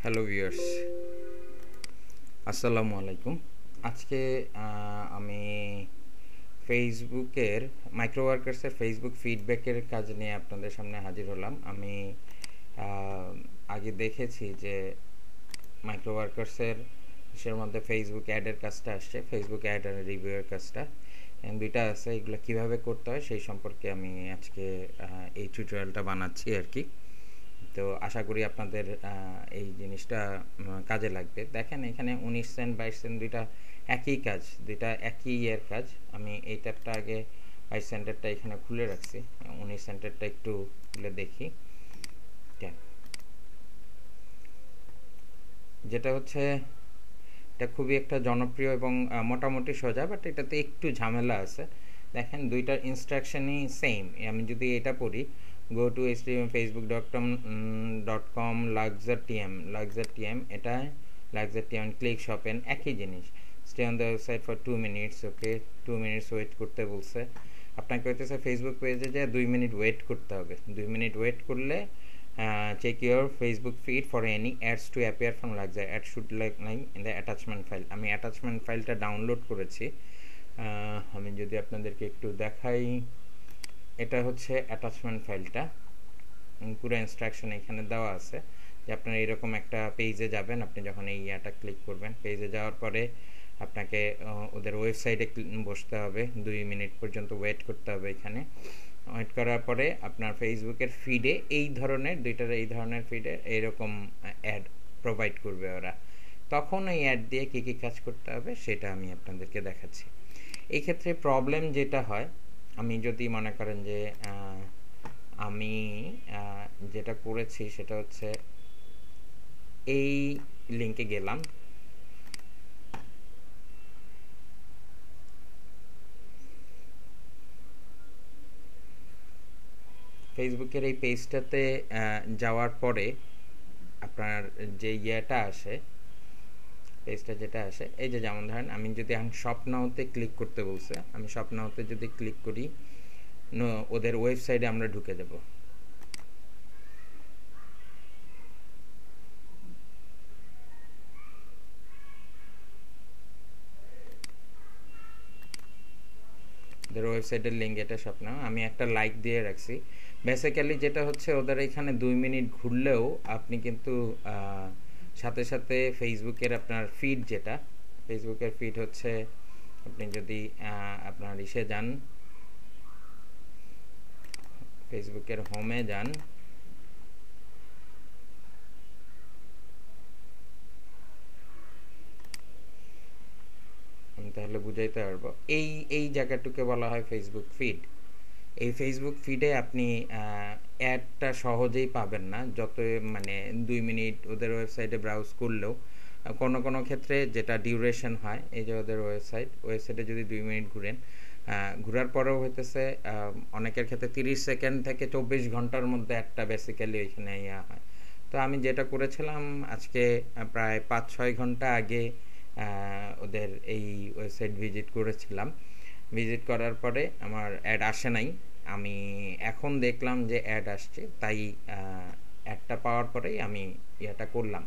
Hello viewers, আসসালামু আলাইকুম। আজকে আমি ফেসবুকের মাইক্রোওয়ার্কার্সের ফেসবুক ফিডব্যাকের কাজ নিয়ে আপনাদের সামনে হাজির হলাম। আমি আগে দেখেছি যে মাইক্রোওয়ার্কার্সের মধ্যে ফেসবুক অ্যাডের কাজটা আসছে, ফেসবুক অ্যাড আর রিভিউয়ের কাজটা দুইটা আছে। এগুলো কীভাবে করতে হয় সেই সম্পর্কে আমি আজকে এই টিউটোরিয়ালটা বানাচ্ছি আর কি। তো আশা করি আপনাদের এই জিনিসটা কাজে লাগবে। দেখেন এখানে 19 সেন্ট 22 সেন্ট দুইটা একই কাজ, দুইটা একই ইয়ের কাজ। আমি এই ট্যাবটা আগে 22 সেন্টেরটা এখানে খুলে রাখছি, 19 সেন্টেরটা একটু খুলে দেখি। যেটা হচ্ছে এটা খুবই একটা জনপ্রিয় এবং মোটামুটি সোজা, বাট এটাতে একটু ঝামেলা আছে। দেখেন দুইটার ইনস্ট্রাকশনই সেম। আমি যদি এটা পড়ি, go to http://facebook.com luxurtm, এটা luxurtm ক্লিক শপেন, একই জিনিস। stay on the website for 2 minutes, okay 2 minutes wait করতে বলছে। আপনাকে হইতেছে ফেসবুক পেজে যে 2 মিনিট ওয়েট করতে হবে। 2 মিনিট ওয়েট করলে check your Facebook feed for any ads to appear from Luxur. Ad should like in the attachment file. আমি অ্যাটাচমেন্ট ফাইলটা ডাউনলোড করেছি। আমি যদি আপনাদেরকে একটু দেখাই, এটা হচ্ছে অ্যাটাচমেন্ট ফাইলটা। পুরো ইনস্ট্রাকশন এখানে দেওয়া আছে যে আপনারা এরকম একটা পেজে যাবেন। আপনি যখন এই ইয়াটা ক্লিক করবেন, পেজে যাওয়ার পরে আপনাকে ওদের ওয়েবসাইটে বসতে হবে, 2 মিনিট পর্যন্ত ওয়েট করতে হবে। এখানে ওয়েট করার পরে আপনার ফেসবুকের ফিডে এই ধরনের ফিডে এইরকম অ্যাড প্রোভাইড করবে ওরা। তখন এই অ্যাড দিয়ে কী কী কাজ করতে হবে সেটা আমি আপনাদেরকে দেখাচ্ছি। এই ক্ষেত্রে প্রবলেম যেটা হয়, আমি যদি মনে করেন যে আমি যেটা করেছি সেটা হচ্ছে এই লিঙ্কে গেলাম, ফেসবুকের এই পেজটাতে যাওয়ার পরে আপনার যে ইয়েটা আসে, পেজটা যেটা আসে, এই যে যেমন ধরেন আমি যদি এখন শপ নাওতে ক্লিক করতে বলছে, আমি শপ নাওতে যদি ক্লিক করি, ওদের ওয়েবসাইটে আমরা ঢুকে যাব। ওদের ওয়েবসাইটের লিঙ্ক, এটা শপ নাও। আমি একটা লাইক দিয়ে রাখছি। বেসিক্যালি যেটা হচ্ছে ওদের এখানে 2 মিনিট ঘুরলেও আপনি কিন্তু সাথে সাথে ফেসবুকের আপনার ফিড, যেটা ফেসবুকের ফিড হচ্ছে, আপনি যদি আপনার ইসে যান, ফেসবুকের হোমে যান, আমি তাহলে বুঝাইতে পারবো। এই জায়গাটুকে বলা হয় ফেসবুক ফিড। এই ফেসবুক ফিডে আপনি অ্যাডটা সহজেই পাবেন না, যত মানে 2 মিনিট ওদের ওয়েবসাইটে ব্রাউজ করলেও কোনো ক্ষেত্রে যেটা ডিউরেশন হয়, এই যে ওদের ওয়েবসাইটে যদি 2 মিনিট ঘোরার পরেও হইতেছে অনেকের ক্ষেত্রে 30 সেকেন্ড থেকে 24 ঘন্টার মধ্যে একটা বেসিক্যালি ওইখানে ইয়া হয়। তো আমি যেটা করেছিলাম আজকে প্রায় 5-6 ঘন্টা আগে ওদের এই ওয়েবসাইট ভিজিট করেছিলাম। ভিজিট করার পরে আমার অ্যাড আসে নাই, আমি এখন দেখলাম যে অ্যাড আসছে, তাই অ্যাডটা পাওয়ার পরেই আমি ইয়েটা করলাম,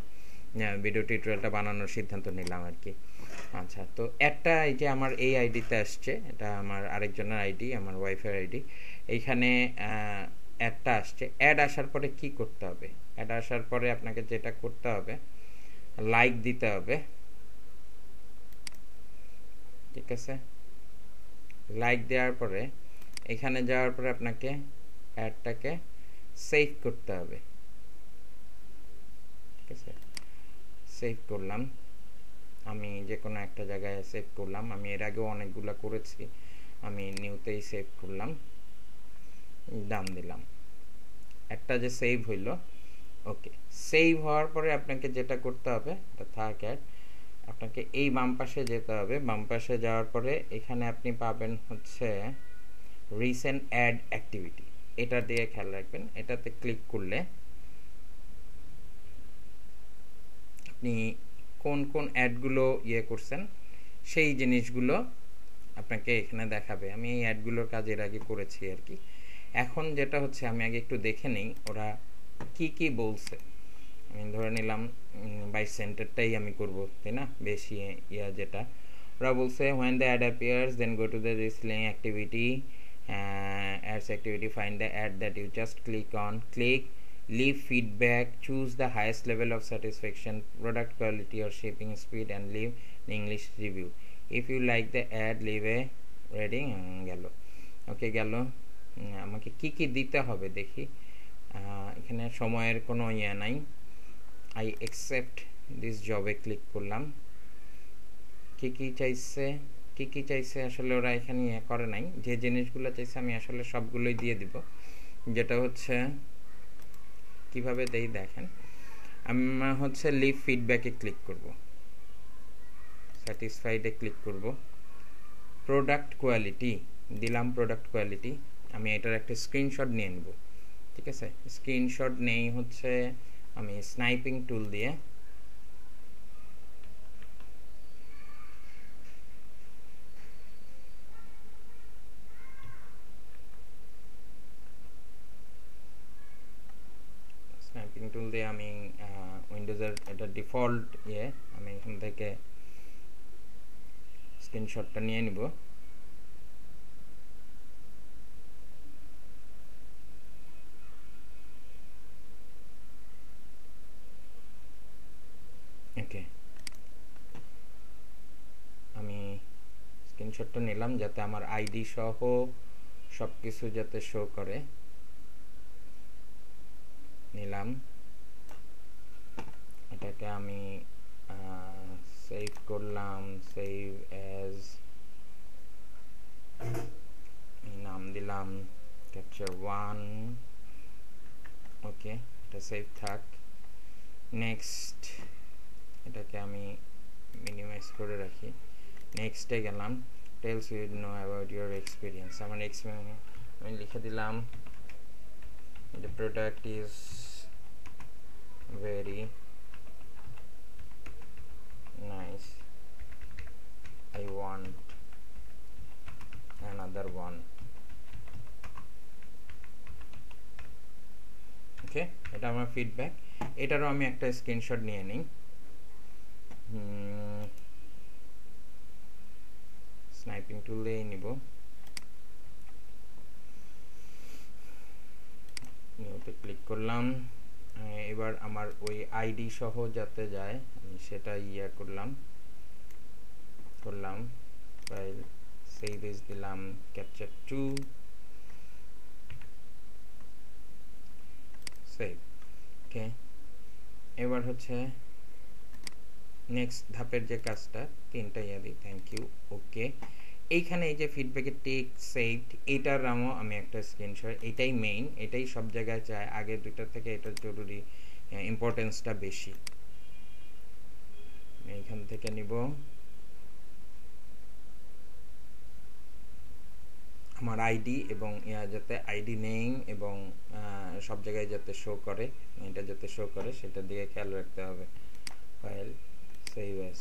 ভিডিও টিউটোরিয়ালটা বানানোর সিদ্ধান্ত নিলাম আর কি। আচ্ছা, তো অ্যাডটা এই যে আমার এই আইডিতে আসছে, এটা আমার আরেকজনের আইডি, আমার ওয়াইফের আইডি। এইখানে অ্যাডটা আসছে। অ্যাড আসার পরে কি করতে হবে? অ্যাড আসার পরে আপনাকে যেটা করতে হবে, লাইক দিতে হবে, ঠিক আছে? লাইক দেওয়ার পরে এখানে যাওয়ার পরে আপনাকে অ্যাডটাকে সেভ করতে হবে, ঠিক আছে? সেভ করলাম, আমি যে কোনো একটা জায়গায় সেভ করলাম। আমি এর আগেও অনেকগুলো করেছি, আমি নিউতেই সেভ করলাম, দাম দিলাম, একটা যে সেভ হইল। ওকে, সেভ হওয়ার পরে আপনাকে যেটা করতে হবে, এটা থাক অ্যাড, আপনাকে এই বাম পাশে যেতে হবে। বাম পাশে যাওয়ার পরে এখানে আপনি পাবেন হচ্ছে রিসেন্ট অ্যাড অ্যাক্টিভিটি, এটা দিয়ে খেয়াল রাখবেন। এটাতে ক্লিক করলে আপনি কোন কোন অ্যাডগুলো ইয়ে করছেন সেই জিনিসগুলো আপনাকে এখানে দেখাবে। আমি এই অ্যাডগুলোর কাজ এর আগে করেছি আর কি। এখন যেটা হচ্ছে, আমি আগে একটু দেখে নিই ওরা কি কি বলছে। আমি ধরে নিলাম 22 সেন্টারটাই আমি করব, তাই না, বেশি যেটা ওরা বলছে when the ad appears then go to the this link activity, ads activity, find the ad that you just click on, leave feedback, choose the highest level of satisfaction, product quality or shipping speed, and leave an English review. If you like the ad, leave a rating. গেল, ওকে গেল। আমাকে কি কি দিতে হবে দেখি, এখানে সময়ের কোনো নাই। আই অ্যাকসেপ্ট দিস জবে ক্লিক করলাম। কি কি চাইছে আসলে ওরা এখানে করে নাই, যে জিনিসগুলো চাইছে আমি আসলে সবগুলোই দিয়ে দিব। যেটা হচ্ছে কিভাবে দেই দেখেন, আমরা হচ্ছে লিভ ফিডব্যাকে ক্লিক করব, স্যাটিসফাইডে ক্লিক করব, প্রোডাক্ট কোয়ালিটি দিলাম, প্রোডাক্ট কোয়ালিটি আমি এটার একটা স্ক্রিনশট নিয়ে নেব, ঠিক আছে। স্ক্রিনশট নেই হচ্ছে আমি স্নাইপিং টুল দিয়ে, আমি উইন্ডোজের এটা ডিফল্ট আমি এখান থেকে স্ক্রিনশটটা নিয়ে নিব। ওকে, আমি স্ক্রিনশটটা নিলাম যাতে আমার আইডি সহ সব কিছু যাতে শো করে, নিলাম। এটাকে আমি সেভ করলাম, সেভ অ্যাজ, নাম দিলাম ক্যাপচার 1। ওকে, এটা সেভ থাক। নেক্সট, এটাকে আমি মিনিমাইজ করে রাখি। নেক্সটে গেলাম, tells you know about your experience. আমার এক্সপিরিয়েন্স আমি লিখে দিলাম, the product is very nice, I want another one. ওকে, এটা আমার ফিডব্যাক। এটারও আমি একটা স্ক্রিনশট নিয়ে নিই। স্নাইপিং টুল দিয়ে নিব, নিউতে ক্লিক করলাম। এবার আমার ওই আইডি সহ যাতে যায় আমি সেটা করলাম, ফাইল সেভ এজ দিলাম ক্যাপচার 2, সেভ। ওকে, এবার হচ্ছে নেক্সট ধাপের যে কাজটা, 3টা দিই, থ্যাংক ইউ। ওকে, এইখানে এই যে ফিডব্যাকের টেক সেভড, এটার নামও আমি একটা স্ক্রিনশট, এটাই মেইন, এটাই সব জায়গায় চাই, আগে দুটা থেকে এটা জরুরি, ইম্পর্টেন্সটা বেশি। এইখান থেকে নিব, আমার আইডি এবং যাতে আইডি নেম এবং সব জায়গায় যাতে শো করে, এটা যাতে শো করে সেটা দিকে খেয়াল রাখতে হবে। ফাইল সেভ অ্যাজ,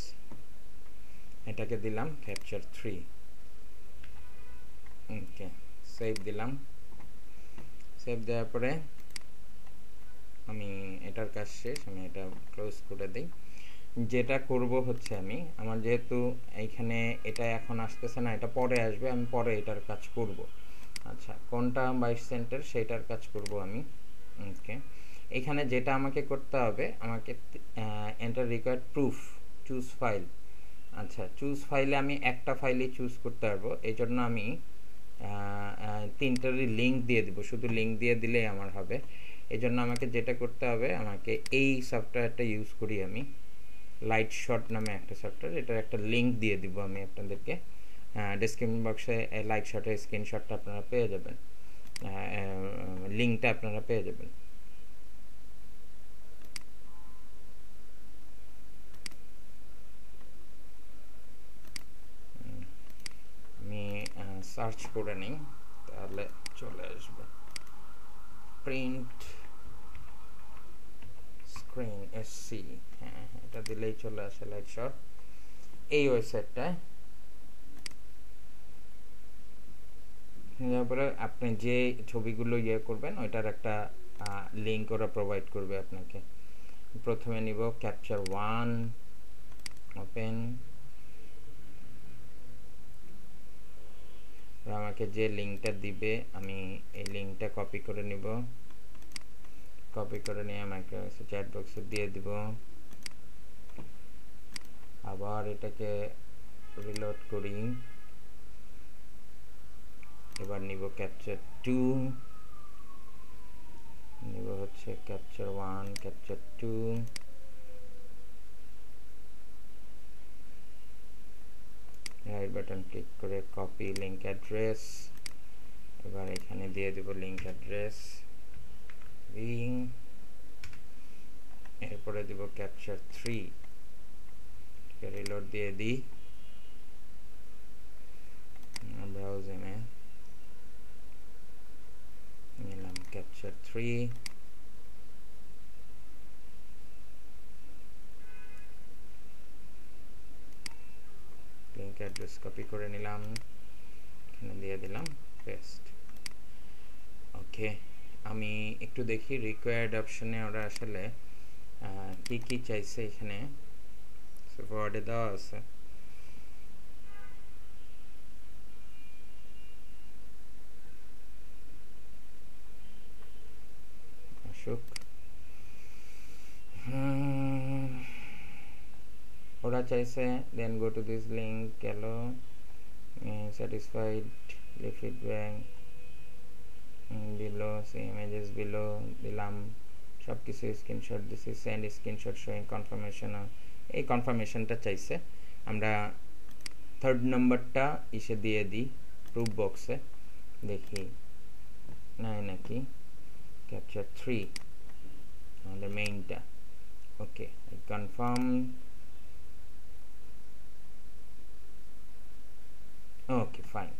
এটাকে দিলাম ক্যাপচার 3। ওকে, সেভ দিলাম। সেভ দেওয়ার পরে আমি এটার কাজ শেষ, আমি এটা ক্লোজ করে দিই। যেটা করব হচ্ছে আমি, আমার যেহেতু এইখানে এটা এখন আসতেছে না, এটা পরে আসবে, আমি পরে এটার কাজ করব। আচ্ছা, কোনটা 22 সেন্টার সেটার কাজ করব আমি। ওকে, এখানে যেটা আমাকে করতে হবে, আমাকে enter required proof, choose file. আচ্ছা, চুজ ফাইলে আমি একটা ফাইলই চুজ করতে পারবো, এই জন্য আমি 3টারই লিঙ্ক দিয়ে দিব, শুধু লিঙ্ক দিয়ে দিলেই আমার হবে। এই জন্য আমাকে যেটা করতে হবে, আমাকে এই সফটওয়্যারটা ইউজ করি আমি, লাইট শট নামে একটা সফটওয়্যার, এটার একটা লিঙ্ক দিয়ে দিব আমি আপনাদেরকে, ডেসক্রিপশন বক্সে লাইট শটের স্ক্রিনশটটা আপনারা পেয়ে যাবেন, লিঙ্কটা আপনারা পেয়ে যাবেন। আমি সার্চ করে নিই, তাহলে চলে আসবে। প্রিন্ট স্ক্রিন এসসি, হ্যাঁ এটা দিলেই চলে আসে লাইট শট। এই ওয়েবসাইটটায় তারপরে আপনি যে ছবিগুলো করবেন ওইটার একটা লিঙ্ক ওরা প্রোভাইড করবে আপনাকে। প্রথমে নিব ক্যাপচার 1 ওপেন, আমাকে যে লিঙ্কটা দিবে আমি এই লিঙ্কটা কপি করে নিব, কপি করে নিয়ে মাইক্রোসফট চ্যাট বক্সে দিয়ে দিব, আবার এটাকে রিলোড করি, এবার নিব ক্যাপচার 2, নিব হচ্ছে capture 1 capture 2, right button click করে কপি লিংক অ্যাড্রেস, এবার এখানে দিয়ে দেব লিংক অ্যাড্রেস এরপরে দেব ক্যাপচার 3, রিলোড দিয়ে দিই, ব্রাউজিংয়ে নিলাম ক্যাপচার 3, লিংক অ্যাড্রেস কপি করে নিলাম, এখানে দিয়ে দিলাম পেস্ট। ওকে, আমি একটু দেখি রিকোয়ার্ড অপশনে ওরা আসলে কি কি চাইছে, এখানে ফরওয়ার্ডে দেওয়া আছে। আসুক, ওরা চাইছে then go to this link, গেল satisfied, leave feedback below, see images below দিলাম, সব কিছু স্ক্রিনশট দিছি, সেন্ড স্ক্রিনশট শোয়িং কনফার্মেশন, এই কনফার্মেশনটা চাইছে। আমরা থার্ড নাম্বারটা ইসে দিয়ে দিই প্রুফ বক্সে, দেখি নাই নাকি, ক্যাপচার 3 আমাদের মেইনটা। Okay, confirm, okay fine,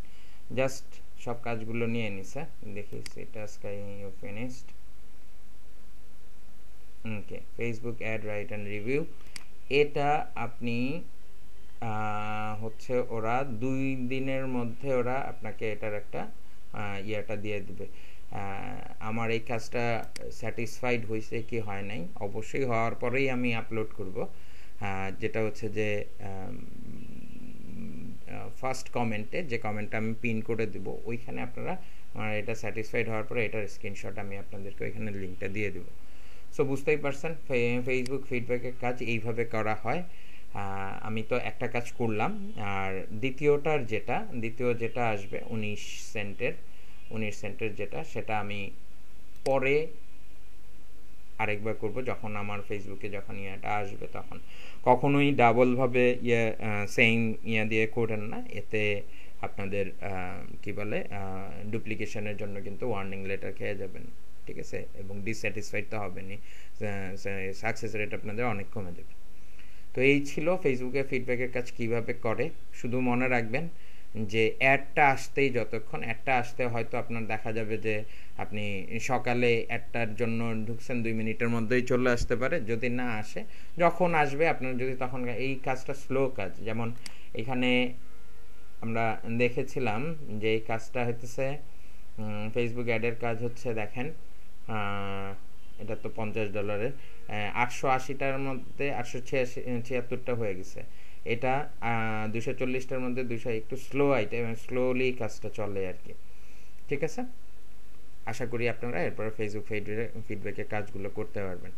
just সব কাজগুলো নিয়ে নিছে, দেখি স্ট্যাটাস কাই finished. Okay, Facebook ad write and review, এটা আপনি হচ্ছে ওরা 2 দিনের মধ্যে ওরা আপনাকে এটার একটা ইয়েটা দিয়ে দিবে। আমার এই কাজটা স্যাটিসফাইড হয়েছে কি হয় নাই, অবশ্যই হওয়ার পরেই আমি আপলোড করব, যেটা হচ্ছে যে ফার্স্ট কমেন্টে যে কমেন্টটা আমি পিন করে দেব, ওইখানে আপনারা আমার এটা স্যাটিসফাইড হওয়ার পরে এটার স্ক্রিনশট আমি আপনাদেরকে ওইখানে লিঙ্কটা দিয়ে দেবো। সো বুঝতেই পারছেন ফেসবুক ফিডব্যাকের কাজ এইভাবে করা হয়। আমি তো একটা কাজ করলাম, আর দ্বিতীয় যেটা আসবে 19 সেন্টের যেটা, সেটা আমি পরে আরেকবার করব, যখন আমার ফেসবুকে যখন ইয়েটা আসবে তখন। কখনোই ডাবলভাবে সেম দিয়ে করেন না, এতে আপনাদের কি বলে ডুপ্লিকেশনের জন্য কিন্তু ওয়ার্নিং লেটার খেয়ে যাবেন, ঠিক আছে, এবং ডিসস্যাটিসফাইড তো হবেনই, সাকসেস রেট আপনাদের অনেক কমে যাবে। তো এই ছিল ফেসবুকে ফিডব্যাকের কাজ কিভাবে করে। শুধু মনে রাখবেন যে অ্যাডটা আসতেই, যতক্ষণ অ্যাডটা আসতে হয়তো আপনার দেখা যাবে যে আপনি সকালে অ্যাডটার জন্য ঢুকছেন 2 মিনিটের মধ্যেই চলে আসতে পারে, যদি না আসে যখন আসবে আপনার, যদি তখন এই কাজটা স্লো কাজ, যেমন এখানে আমরা দেখেছিলাম যে এই কাজটা হইতেছে ফেসবুক অ্যাডের কাজ হচ্ছে, দেখেন এটা তো $50, 880টার মধ্যে 876টা হয়ে গেছে, এটা 240টার মধ্যে 200, একটু স্লো আইটেম, স্লোলি কাজটা চলে আর কি, ঠিক আছে। আশা করি আপনারা এরপরে ফেসবুক ফিডব্যাকের কাজগুলো করতে পারবেন।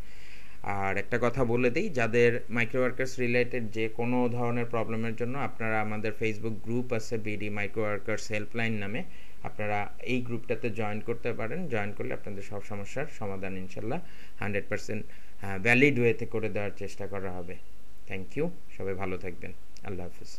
আর একটা কথা বলে দিই, যাদের মাইক্রো ওয়ার্কার্স রিলেটেড যে কোনো ধরনের প্রবলেমের জন্য আপনারা আমাদের ফেসবুক গ্রুপ আছে বিডি মাইক্রো ওয়ার্কার্স হেল্পলাইন নামে, আপনারা এই গ্রুপটাতে জয়েন করতে পারেন। জয়েন করলে আপনাদের সব সমস্যার সমাধান ইনশাল্লাহ 100% ভ্যালিড ওয়েতে করে দেওয়ার চেষ্টা করা হবে। থ্যাংক ইউ, সবাই ভালো থাকবেন, আল্লাহ হাফিজ।